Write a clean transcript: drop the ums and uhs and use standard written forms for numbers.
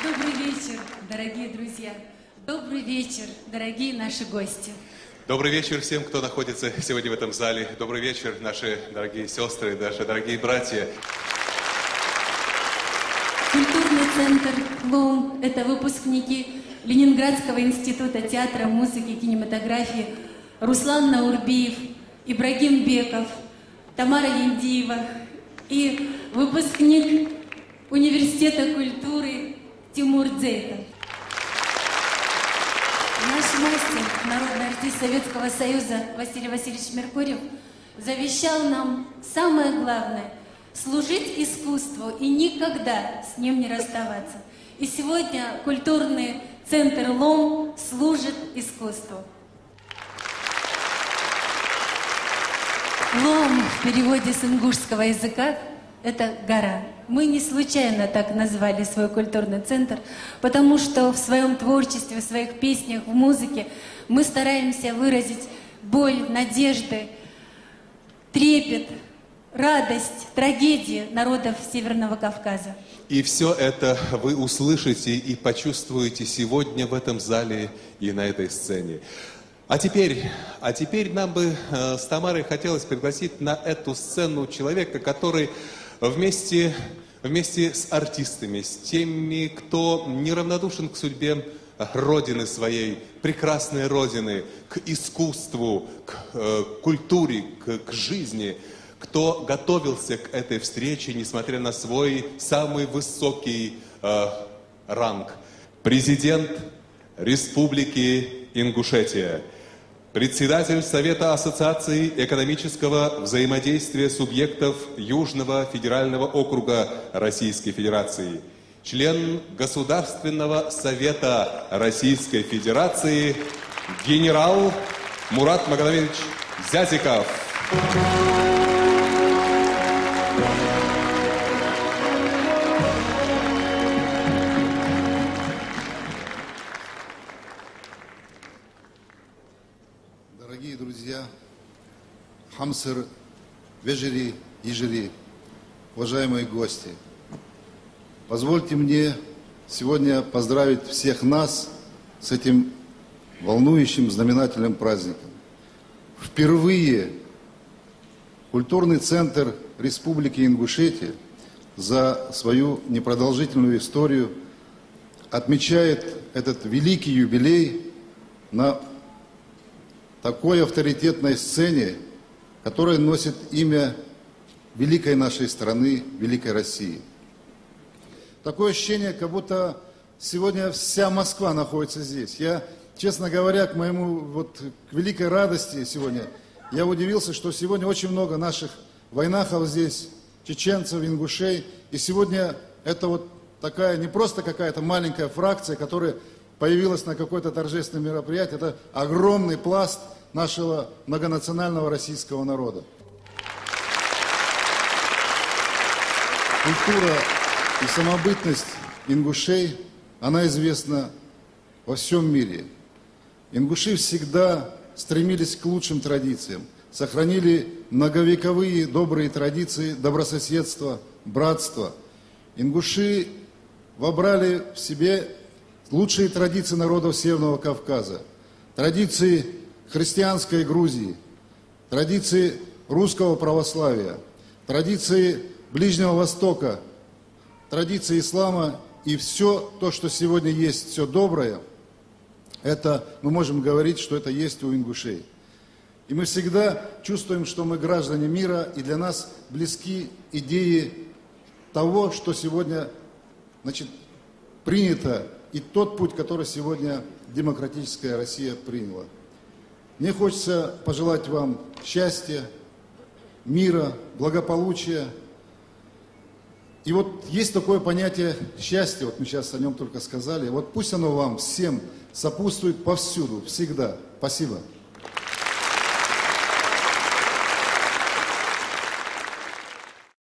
Добрый вечер, дорогие друзья. Добрый вечер, дорогие наши гости. Добрый вечер всем, кто находится сегодня в этом зале. Добрый вечер, наши дорогие сестры, наши дорогие братья. Культурный центр «Лом» – это выпускники Ленинградского института театра, музыки, кинематографии Руслан Наурбиев, Ибрагим Беков, Тамара Яндиева и выпускник Университета культуры Тимур Дзейтов. Наш мастер, народный артист Советского Союза Василий Васильевич Меркурьев завещал нам самое главное – служить искусству и никогда с ним не расставаться. И сегодня культурный центр «Лом» служит искусству. Лом в переводе с ингушского языка – это гора. Мы не случайно так назвали свой культурный центр, потому что в своем творчестве, в своих песнях, в музыке мы стараемся выразить боль, надежды, трепет, радость, трагедии народов Северного Кавказа. И все это вы услышите и почувствуете сегодня в этом зале и на этой сцене. А теперь нам бы с Тамарой хотелось пригласить на эту сцену человека, который вместе с артистами, с теми, кто неравнодушен к судьбе Родины своей, прекрасной Родины, к искусству, к культуре, к жизни, кто готовился к этой встрече, несмотря на свой самый высокий ранг. Президент Республики Ингушетия, председатель Совета Ассоциации экономического взаимодействия субъектов Южного федерального округа Российской Федерации, член Государственного совета Российской Федерации, генерал Мурат Магомедович Зязиков. Дорогие друзья, Хамсыр, Вежери, Ижери, уважаемые гости, позвольте мне сегодня поздравить всех нас с этим волнующим, знаменательным праздником. Впервые культурный центр Республики Ингушетия за свою непродолжительную историю отмечает этот великий юбилей на такой авторитетной сцене, которая носит имя великой нашей страны, великой России. Такое ощущение, как будто сегодня вся Москва находится здесь. Я, честно говоря, к великой радости сегодня, я удивился, что сегодня очень много наших войнахов здесь, чеченцев, ингушей. И сегодня это вот такая, не просто какая-то маленькая фракция, которая появилась на какое-то торжественное мероприятие, это огромный пласт нашего многонационального российского народа. Культура и самобытность ингушей, она известна во всем мире. Ингуши всегда стремились к лучшим традициям, сохранили многовековые добрые традиции добрососедства, братства. Ингуши вобрали в себе лучшие традиции народов Северного Кавказа, традиции христианской Грузии, традиции русского православия, традиции Ближнего Востока, традиции ислама и все то, что сегодня есть, все доброе, это мы можем говорить, что это есть у ингушей. И мы всегда чувствуем, что мы граждане мира, и для нас близки идеи того, что сегодня, принято, и тот путь, который сегодня демократическая Россия приняла. Мне хочется пожелать вам счастья, мира, благополучия. И вот есть такое понятие счастья, вот мы сейчас о нем только сказали, вот пусть оно вам всем сопутствует повсюду, всегда. Спасибо.